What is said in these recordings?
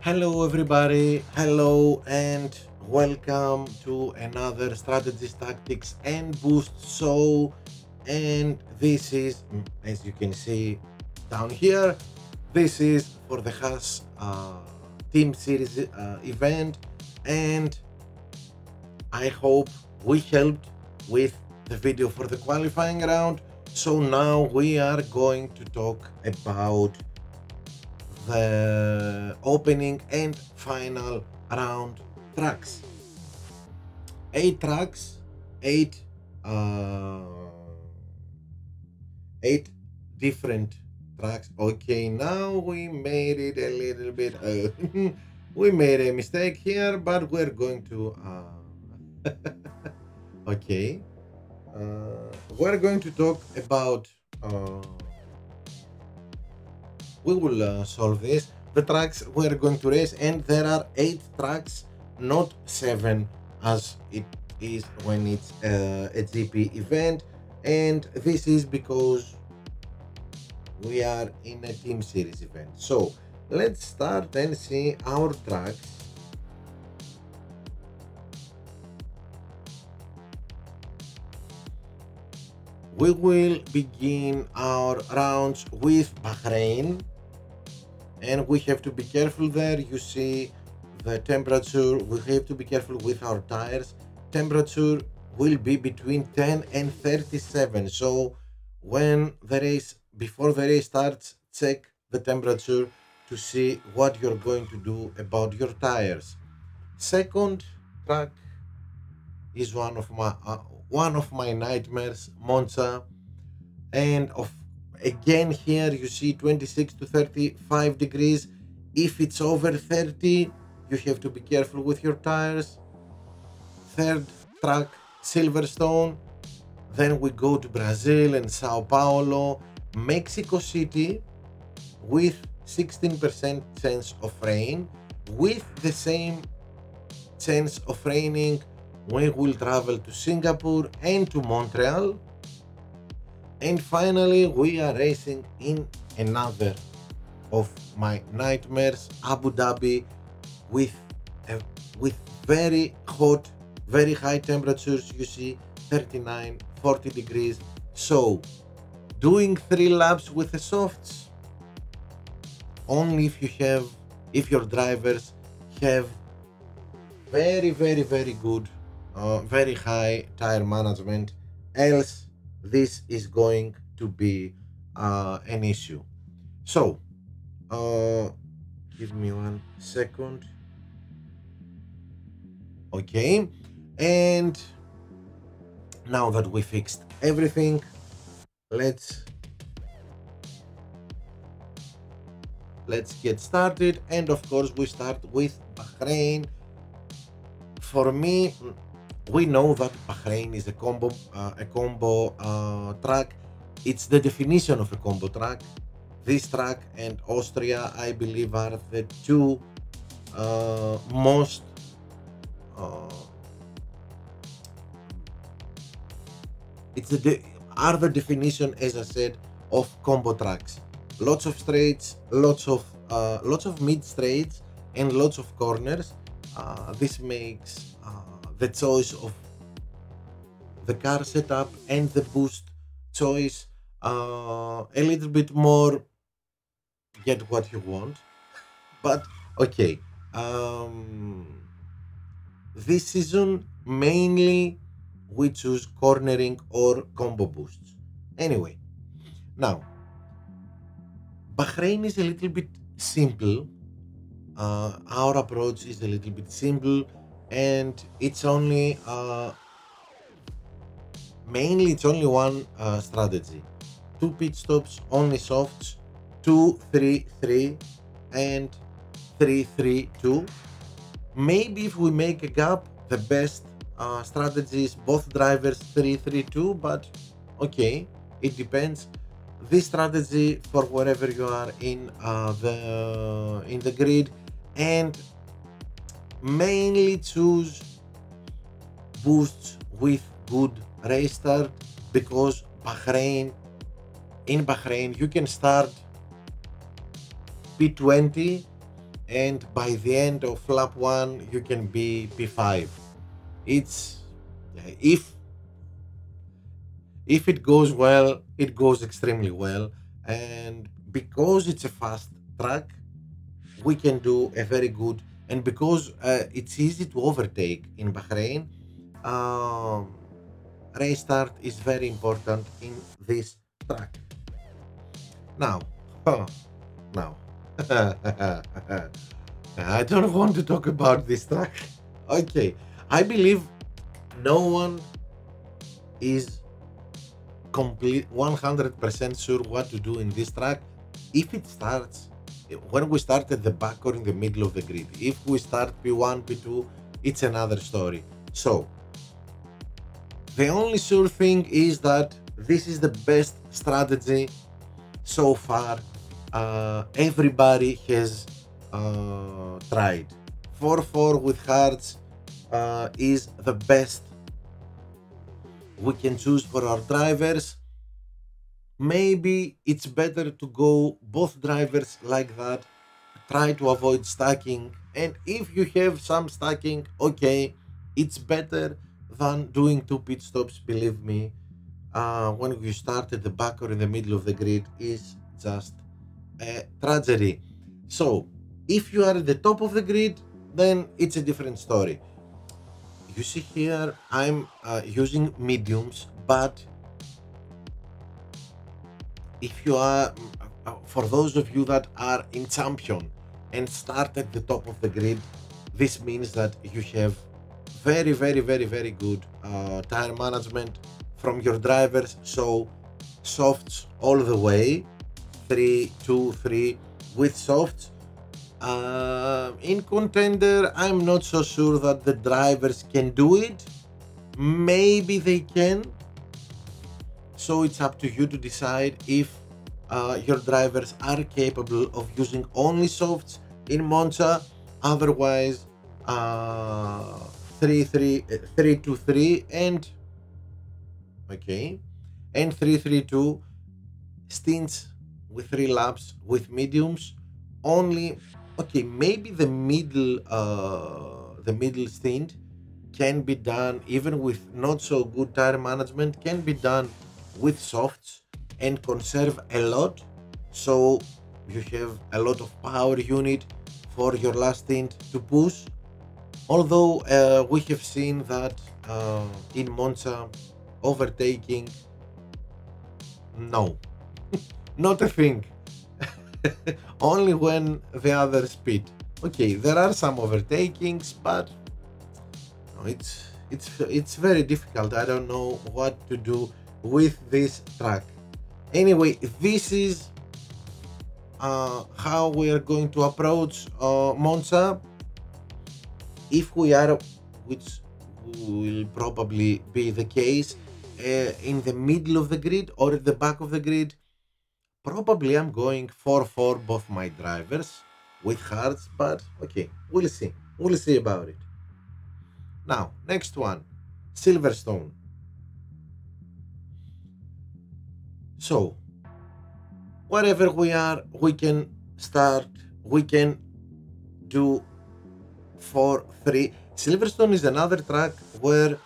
Hello, everybody. Hello, and welcome to another strategies, tactics, and boost show. And this is, as you can see down here, this is for the Haas Team Series event. And I hope we helped with the video for the qualifying round. So now we are going to talk about the opening and final round tracks. 8 tracks, eight uh, eight different tracks. Okay, now we made it a little bit. We made a mistake here, but we're going to. Okay, we're going to talk about. We will solve this. The tracks we're going to race, and there are 8 tracks, not 7 as it is when it's a GP event. And this is because we are in a team series event. So let's start and see our tracks. We will begin our rounds with Bahrain, and we have to be careful there. You see the temperature, we have to be careful with our tires. Temperature will be between 10 and 37. So when the race, before the race starts, check the temperature to see what you're going to do about your tires. Second track is one of my nightmares, Monza. And of again here you see 26 to 35 degrees. If it's over 30, you have to be careful with your tires. Third track, Silverstone. Then we go to Brazil and Sao Paulo. Mexico City with 16% chance of rain. With the same chance of raining, we will travel to Singapore and to Montreal. And finally, we are racing in another of my nightmares, Abu Dhabi, with with very hot, very high temperatures. You see 39, 40 degrees. So doing 3 laps with the softs, only if your drivers have very good, very high tire management. Else this is going to be an issue. So give me 1 second. Okay, and now that we fixed everything, let's get started. And of course we start with Bahrain. For me, we know that Bahrain is a combo track. It's the definition of a combo track. This track and Austria, I believe, are the two most are the definition, as I said, of combo tracks. Lots of straights, lots of mid straights, and lots of corners. This makes the choice of the car setup and the boost choice a little bit more get what you want. But okay, this season mainly we choose cornering or combo boosts. Anyway, now Bahrain is a little bit simple. Our approach is a little bit simple, and it's only mainly it's only one strategy: 2 pit stops, only softs, 2-3-3 and 3-3-2. Maybe if we make a gap, the best strategy is both drivers 3-3-2, but okay, it depends. This strategy for wherever you are in the grid, and mainly choose boosts with good race start, because in Bahrain you can start P20 and by the end of lap 1 you can be P5. It's if it goes well, it goes extremely well, and because it's a fast track, we can do a very good, and because it's easy to overtake in Bahrain, um, race start is very important in this track. Now, now, I don't want to talk about this track. Okay, I believe no one is complete 100% sure what to do in this track. If it starts when we start at the back or in the middle of the grid, if we start P1, P2, it's another story. So the only sure thing is that this is the best strategy so far. Everybody has tried. 4-4 with hearts is the best we can choose for our drivers. Maybe it's better to go both drivers like that, try to avoid stacking, and if you have some stacking, okay, it's better than doing 2 pit stops, believe me. When you start at the back or in the middle of the grid is just a tragedy. So if you are at the top of the grid, then it's a different story. You see here I'm using mediums, but if you are for those of you that are in champion and start at the top of the grid, this means that you have very good tire management from your drivers. So softs all the way, 3 2 3 with softs. In contender, I'm not so sure that the drivers can do it. Maybe they can, so it's up to you to decide if your drivers are capable of using only softs in Monza. Otherwise, 3-3 and okay, and 3-3-2 stints with 3 laps with mediums only. Okay, maybe the middle stint can be done even with not so good tire management, can be done with softs and conserve a lot, so you have a lot of power unit for your last stint to push. Although we have seen that in Monza, overtaking, no, not a thing. Only when the others pit. Okay, there are some overtakings, but no, it's very difficult. I don't know what to do with this track. Anyway, this is how we are going to approach Monza. If we are, which will probably be the case, in the middle of the grid or at the back of the grid, probably I'm going 4-4 both my drivers with hearts, but okay, we'll see. We'll see about it. Now, next one, Silverstone. So, wherever we are, we can start, we can do 4-3. Silverstone is another track where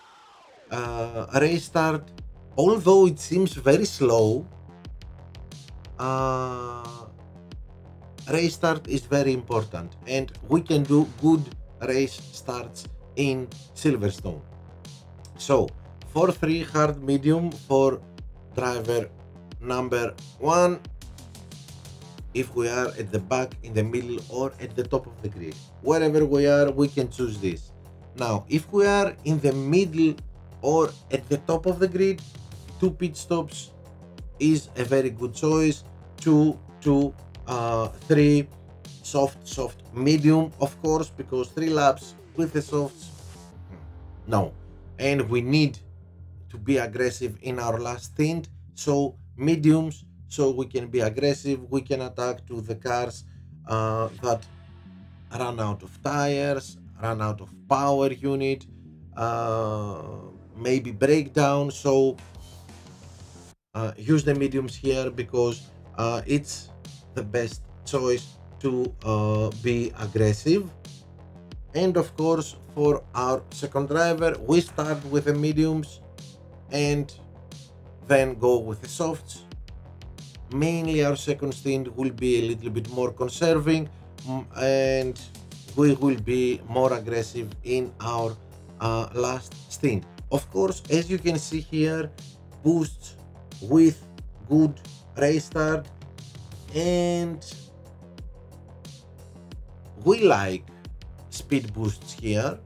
a race start, although it seems very slow, race start is very important, and we can do good race starts in Silverstone. So 4-3 hard medium for driver number 1 if we are at the back, in the middle, or at the top of the grid. Wherever we are, we can choose this. Now if we are in the middle or at the top of the grid, 2 pit stops is a very good choice. 2-3 soft medium, of course, because 3 laps with the softs, no, and we need to be aggressive in our last stint, so mediums, so we can be aggressive, we can attack to the cars that run out of tires, run out of power unit, maybe breakdown. So use the mediums here because it's the best choice to be aggressive. And of course, for our second driver, we start with the mediums and then go with the softs. Mainly our second stint will be a little bit more conserving, and we will be more aggressive in our last stint. Of course, as you can see here, boosts with good race start, and we like speed boosts here.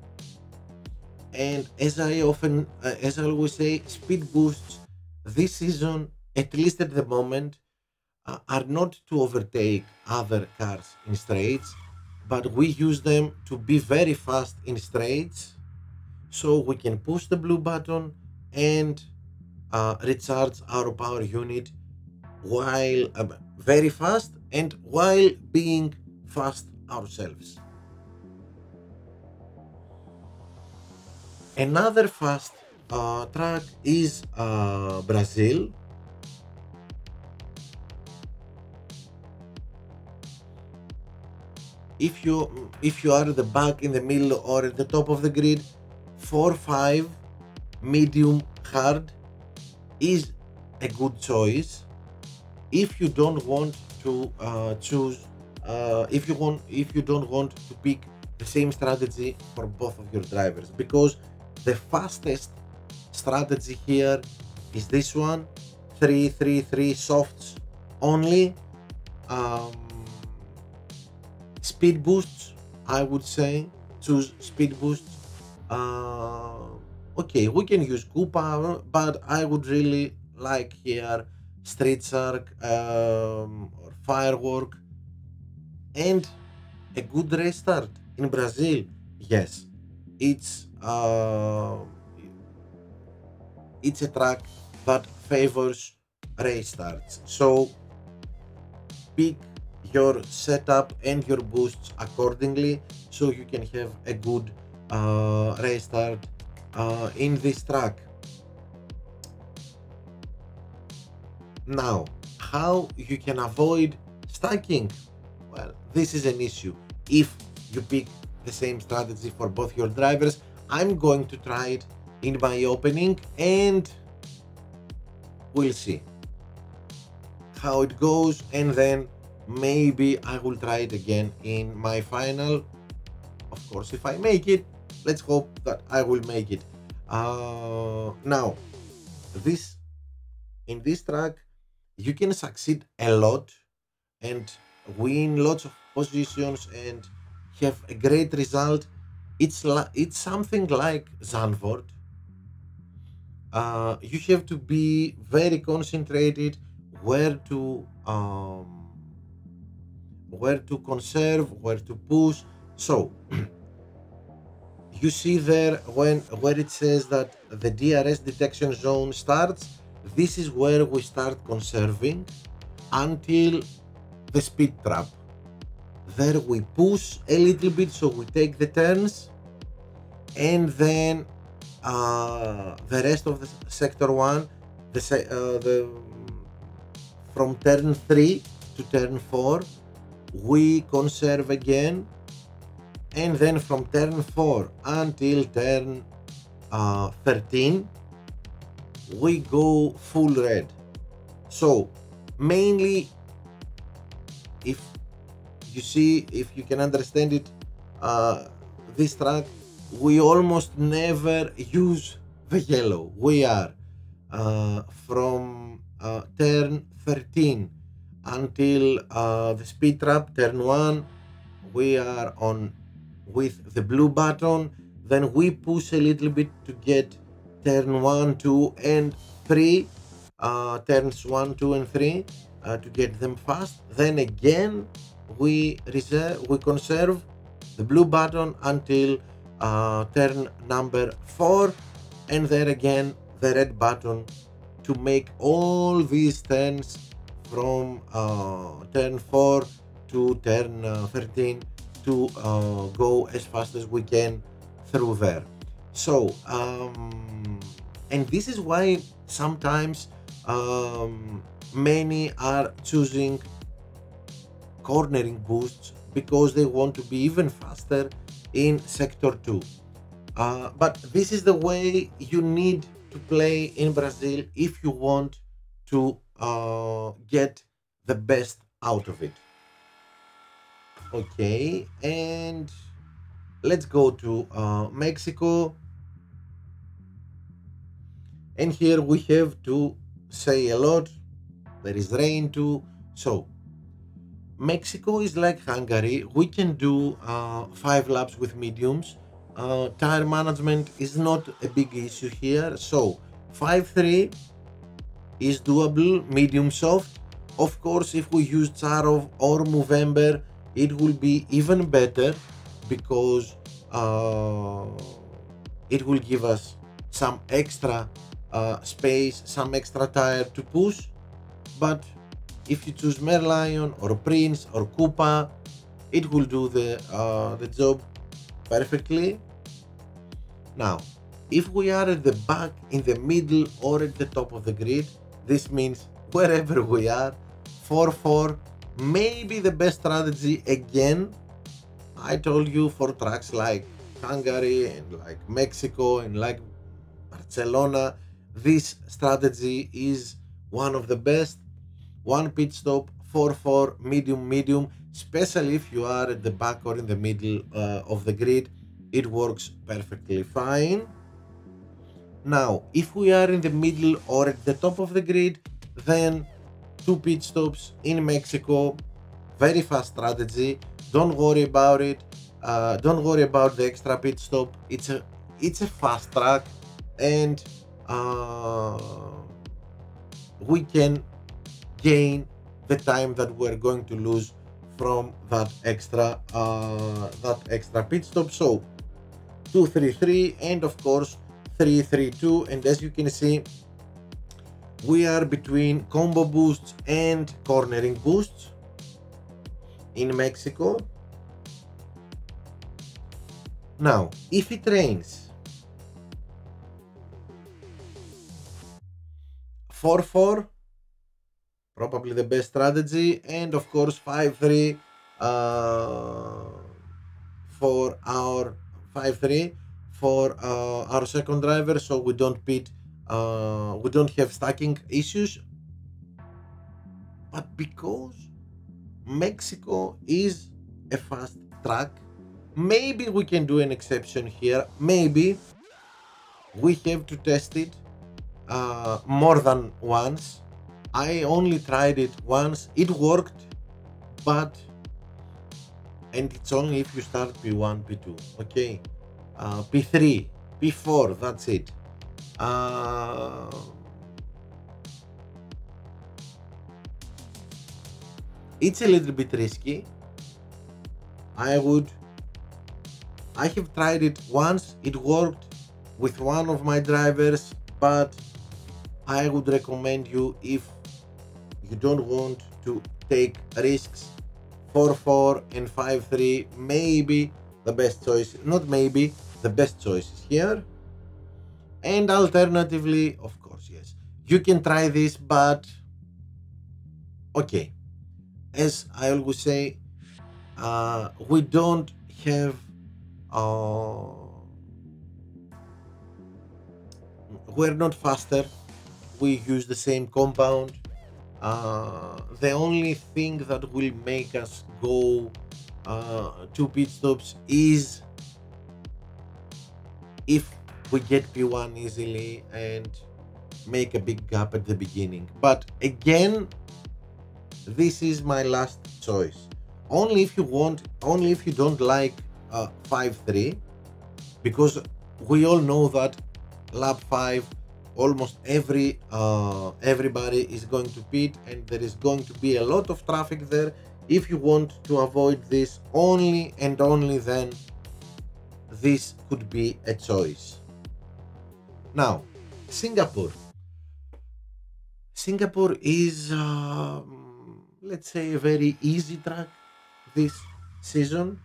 And as I always say, speed boosts this season, at least at the moment, are not to overtake other cars in straights, but we use them to be very fast in straights, so we can push the blue button and recharge our power unit while very fast and while being fast ourselves. Another fast track is Brazil. If you are at the back, in the middle, or at the top of the grid, 4-5 medium hard is a good choice. If you don't want to if you don't want to pick the same strategy for both of your drivers, because the fastest strategy here is this one, 3-3-3 softs only. Speed boosts, I would say choose speed boosts. Okay, we can use Koopa, but I would really like here Street Shark or Firework, and a good race start in Brazil. Yes, it's it's a track that favors race starts. So pick your setup and your boosts accordingly, so you can have a good race start in this track. Now, how you can avoid stacking? Well, this is an issue. If you pick the same strategy for both your drivers, I'm going to try it in my opening and we'll see how it goes, and then maybe I will try it again in my final. Of course, if I make it, let's hope that I will make it. Now, in this track, you can succeed a lot and win lots of positions and have a great result. It's something like Zandvoort. You have to be very concentrated where to conserve, where to push. So you see there where it says that the DRS detection zone starts. This is where we start conserving until the speed trap. There we push a little bit, so we take the turns, and then the rest of the sector one, from turn 3 to turn 4, we conserve again, and then from turn 4 until turn 13, we go full red. So mainly, if you can understand it, this track, we almost never use the yellow. We are from turn 13 until the speed trap, turn 1, we are on with the blue button. Then we push a little bit to get turn 1, 2 and 3, turns 1, 2 and 3, to get them fast. Then again we conserve the blue button until turn number 4, and then again the red button to make all these turns from turn 4 to turn 13 to go as fast as we can through there. So and this is why sometimes many are choosing cornering boosts because they want to be even faster in sector 2. But this is the way you need to play in Brazil if you want to get the best out of it. Okay, and let's go to Mexico. And here we have to say a lot. There is rain too. So Mexico is like Hungary. We can do 5 laps with mediums. Tire management is not a big issue here. So 5-3 is doable, medium soft. Of course, if we use Charov or Movember, it will be even better because it will give us some extra space, some extra tire to push. But if you choose Merlion or Prince or Koopa, it will do the job perfectly. Now, if we are at the back, in the middle, or at the top of the grid, this means wherever we are, 4-4 may be the best strategy again. I told you for tracks like Hungary and like Mexico and like Barcelona, this strategy is one of the best. One pit stop, 4-4, medium, medium, especially if you are at the back or in the middle of the grid, it works perfectly fine. Now, if we are in the middle or at the top of the grid, then 2 pit stops in Mexico, very fast strategy. Don't worry about it. Don't worry about the extra pit stop. It's a fast track, and we can gain the time that we're going to lose from that extra pit stop. So 2-3-3 and of course 3-3-2, and as you can see, we are between combo boosts and cornering boosts in Mexico. Now, if it rains, 4-4, probably the best strategy, and of course 5-3 for our 5-3 for our second driver, so we don't pit, we don't have stacking issues. But because Mexico is a fast track, maybe we can do an exception here. Maybe we have to test it more than once. I only tried it once, it worked, but, and it's only if you start P1, P2, okay, P3, P4, that's it. It's a little bit risky. I have tried it once, it worked with one of my drivers, but I would recommend you, if you don't want to take risks, 4-4 and 5-3 maybe the best choice, not maybe, the best choices here. And alternatively, of course, yes, you can try this, but okay, as I always say, we don't have we're not faster, we use the same compound. The only thing that will make us go 2 pit stops is if we get P1 easily and make a big gap at the beginning. But again, this is my last choice. Only if you want, only if you don't like 5-3, because we all know that lap 5 almost everybody is going to pit, and there is going to be a lot of traffic there. If you want to avoid this, only and only then this could be a choice. Now, Singapore is let's say a very easy track this season.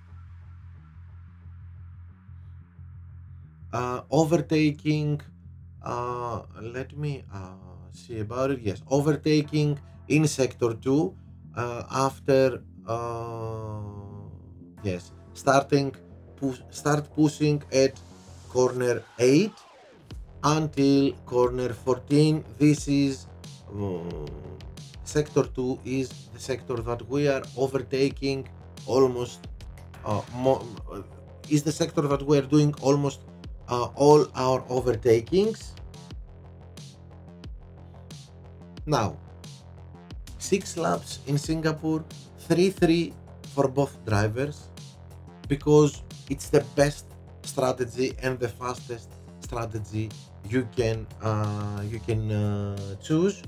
Overtaking, let me see about it. Yes, overtaking in sector 2 after yes, start pushing at corner 8 until corner 14. This is sector 2 is the sector that we are overtaking almost uh, is the sector that we are doing almost all our overtakings. Now 6 laps in Singapore, 3-3 for both drivers, because it's the best strategy and the fastest strategy you can choose.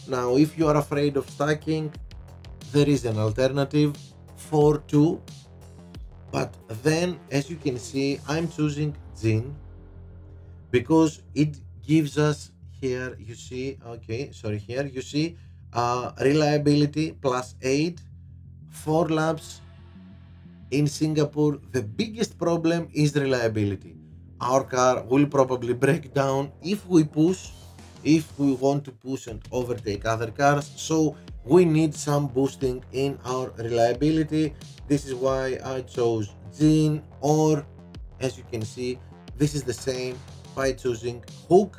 Now, if you are afraid of stacking, there is an alternative 4-2, but then as you can see, I'm choosing Jin because it gives us here, you see, okay, sorry, here you see reliability plus 8, 4 laps in Singapore. The biggest problem is reliability. Our car will probably break down if we want to push and overtake other cars. So we need some boosting in our reliability. This is why I chose Jin, or as you can see, this is the same by choosing Hook.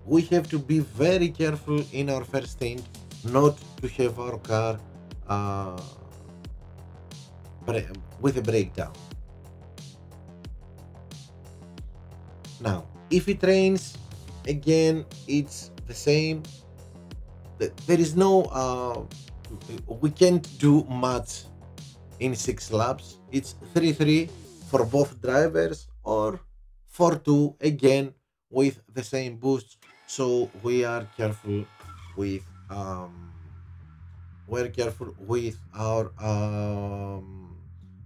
We have to be very careful in our first stint not to have our car uh, with a breakdown. Now, if it rains, again, it's the same. There is no, we can't do much in 6 laps. It's 3-3 for both drivers, or 4-2 again with the same boosts. So we are careful with our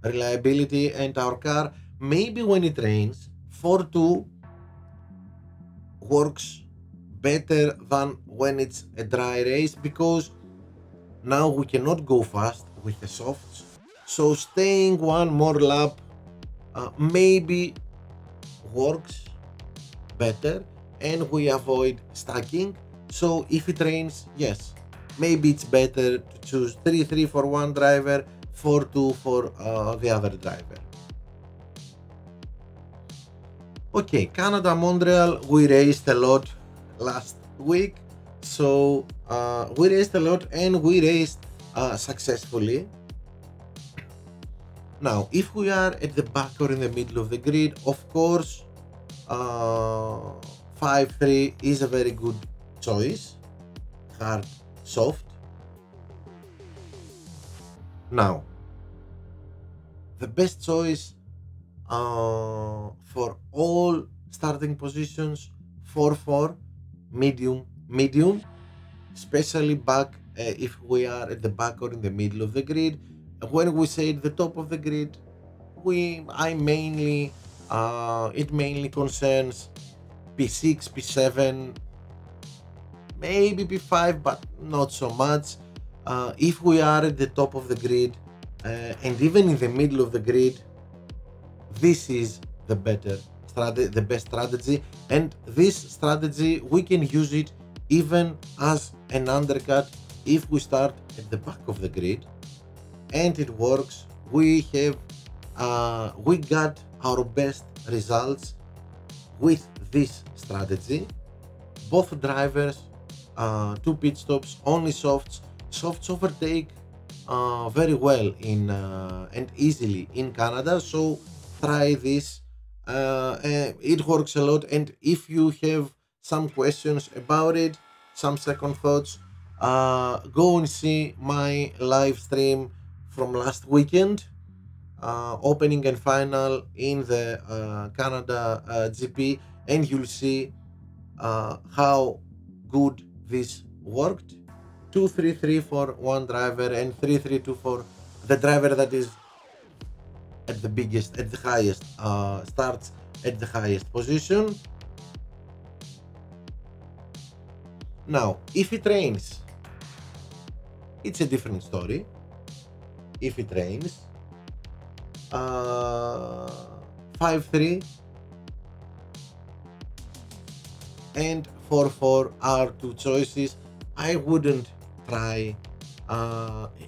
reliability and our car. Maybe when it rains, 4-2 works better than when it's a dry race, because now we cannot go fast with the softs. So staying one more lap maybe works better, and we avoid stacking. So if it rains, yes, maybe it's better to choose 3-3 for one driver, 4-2 for the other driver. Okay, Canada, Montreal, we raced a lot last week. So we raced a lot and we raced successfully. Now, if we are at the back or in the middle of the grid, of course, 5-3 is a very good choice. Hard, soft. Now, the best choice for all starting positions, 4-4, medium, especially back if we are at the back or in the middle of the grid. When we say at the top of the grid, it mainly concerns P6, P7, maybe P5, but not so much. If we are at the top of the grid and even in the middle of the grid, this is the best strategy, and this strategy we can use it even as an undercut if we start at the back of the grid, and it works. We got our best results with this strategy. Both drivers, 2 pit stops, only softs overtake very well in and easily in Canada. So try this. It works a lot, and if you have some questions about it, some second thoughts, go and see my live stream from last weekend, opening and final in the Canada GP, and you'll see how good this worked. 2-3-3 for one driver and 3-3-2 for the driver that is at the highest, starts at the highest position. Now, if it rains, it's a different story. If it rains, 5-3 and 4-4 are two choices. I wouldn't try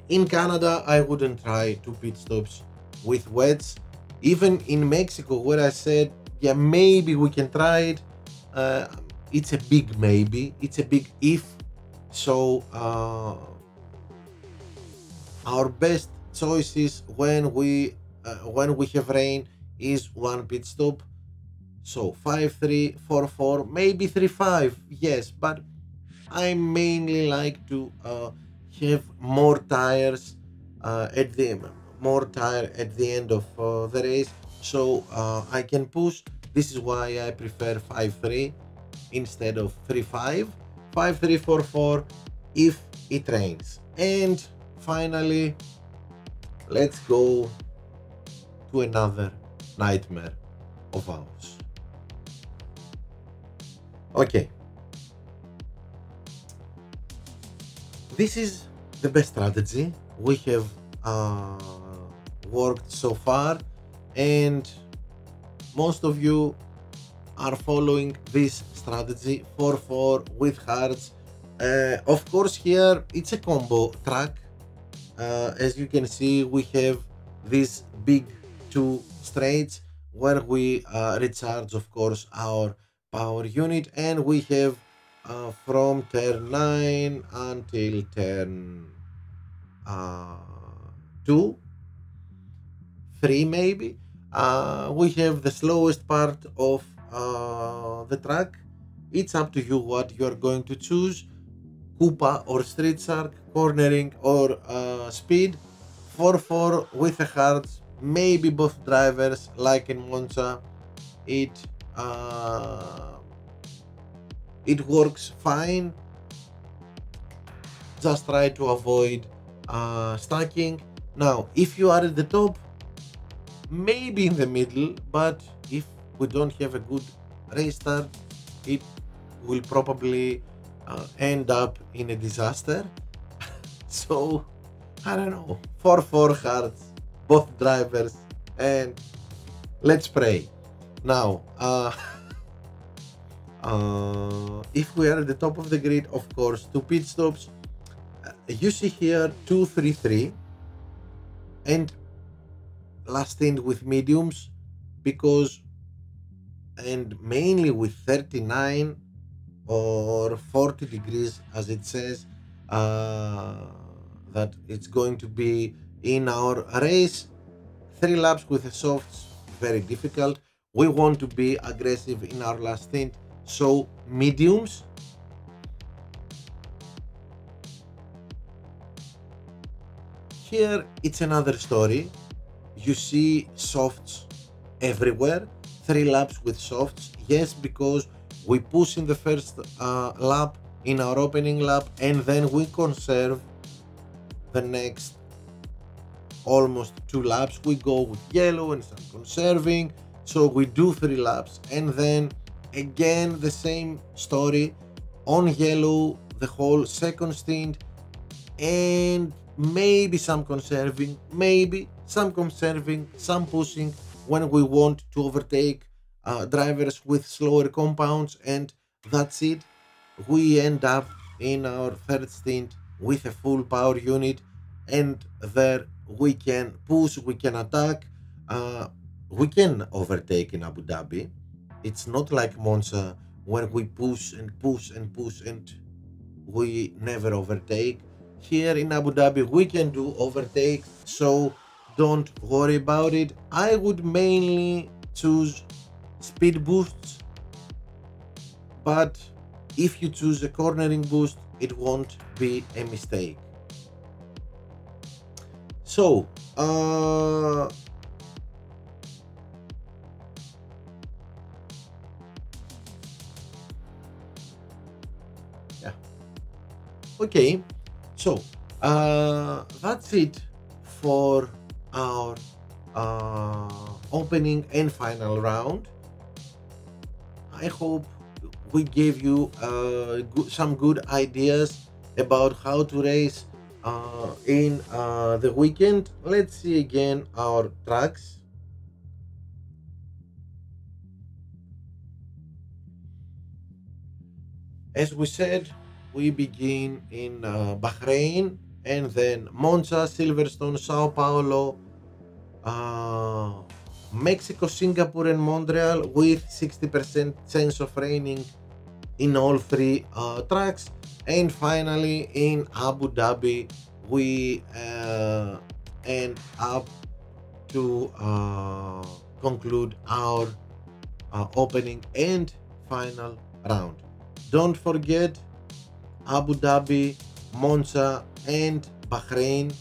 in Canada. I wouldn't try two pit stops with wets. Even in Mexico, where I said, yeah, maybe we can try it. Uh, it's a big maybe. It's a big if. So our best choices when we have rain is one pit stop. So 5-3, 4-4, maybe 3-5. Yes, but I mainly like to have more tire at the end of the race, so I can push. This is why I prefer 5-3 instead of 3-5. 5-3, 4-4 if it rains. And finally, let's go to another nightmare of ours. Okay, this is the best strategy we have uh, worked so far, and most of you are following this strategy 4-4 with hearts. Of course, here it's a combo track. As you can see, we have these big two straights where we recharge, of course, our power unit, and we have from turn 9 until turn uh, 2, 3 maybe. We have the slowest part of the track. It's up to you what you are going to choose: Koopa or Street Shark, cornering or speed. 4-4 with a hard, maybe both drivers, like in Monza. It uh, it works fine. Just try to avoid stacking. Now, if you are at the top, maybe in the middle, but if we don't have a good race start, it will probably end up in a disaster. So I don't know, 4-4 hearts, both drivers, and let's pray. Now, if we are at the top of the grid, of course, two pit stops. You see here 2-3-3, and last stint with mediums, because and mainly with 39 or 40 degrees, as it says that it's going to be in our race. 3 laps with the softs, very difficult. We want to be aggressive in our last stint, so mediums. Here it's another story. You see softs everywhere. 3 laps with softs, yes, because we push in the first lap, in our opening lap, and then we conserve the next almost 2 laps. We go with yellow and some conserving, so we do 3 laps, and then again the same story on yellow the whole second stint, and maybe some conserving, some pushing when we want to overtake drivers with slower compounds, and that's it. We end up in our third stint with a full power unit, and there we can push, we can attack, we can overtake in Abu Dhabi. It's not like Monza where we push and push and push and we never overtake. Here in Abu Dhabi we can do overtake, so don't worry about it. I would mainly choose speed boosts, but if you choose a cornering boost, it won't be a mistake. So yeah, okay, so that's it for our opening and final round. I hope we gave you some good ideas about how to race in the weekend. Let's see again our tracks. As we said, we begin in Bahrain, and then Monza, Silverstone, Sao Paulo, uh, Mexico, Singapore, and Montreal, with 60% chance of raining in all three tracks. And finally in Abu Dhabi, we end up to conclude our opening and final round. Don't forget Abu Dhabi, Monza, and Bahrain.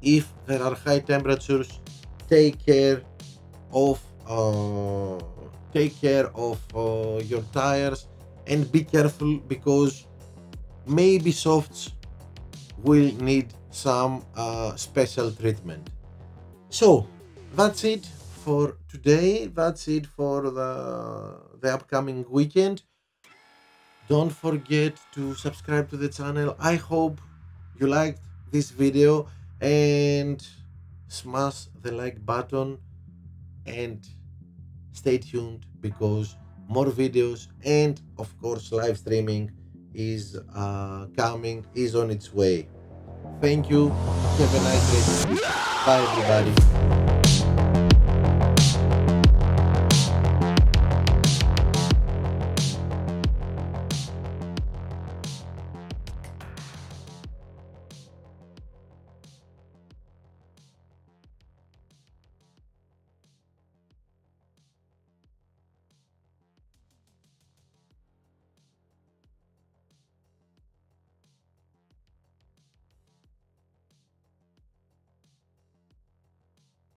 If there are high temperatures, take care of your tires, and be careful because maybe softs will need some special treatment. So that's it for today. That's it for the upcoming weekend. Don't forget to subscribe to the channel. I hope you liked this video, and smash the like button, and stay tuned because more videos and of course live streaming is coming, is on its way. Thank you. Have a nice day. Bye everybody.